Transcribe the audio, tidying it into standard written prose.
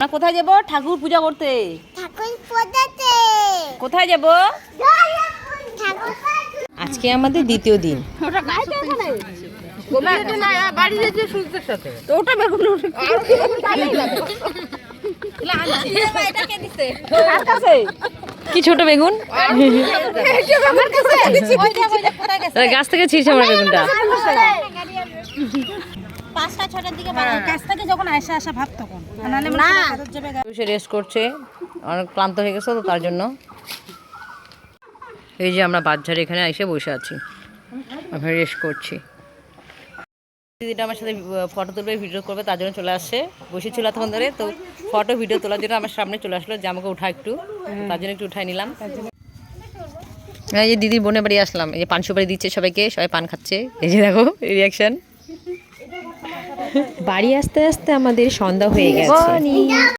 আমরা কোথায় যাব? ঠাকুর পূজা করতে। ঠাকুর পূজাতে কোথায় যাব? আজকে আমাদের দ্বিতীয় দিন। কি ছোট বেগুন গাছ থেকে ছিঁড়ছে আমার বেগুনটা। 5টা-6টার দিকে কাছ থেকে যখন আসা ভাব তখন সে রেস্ট করছে, অনেক ক্লান্ত হয়ে গেছে তো তার জন্য। এই যে আমরা বাচ্চারা এখানে এসে বসে আছি, আমরা রেস্ট করছি। দিদিটা আমার সাথে ফটো তুলবে, ভিডিও করবে, তার জন্য চলে আসছে। বসেছিল তখন ধরে, তো ফটো ভিডিও তোলার জন্য আমার সামনে চলে আসলো যে আমাকে উঠা একটু, তার জন্য একটু উঠাই নিলাম। এই যে দিদির বোনের বাড়ি আসলাম, এই যে পান সুপারি দিচ্ছে সবাইকে, সবাই পান খাচ্ছে। এই যে দেখো রিয়াকশন। বাড়ি আসতে আসতে আমাদের সন্ধ্যা হয়ে গেছে।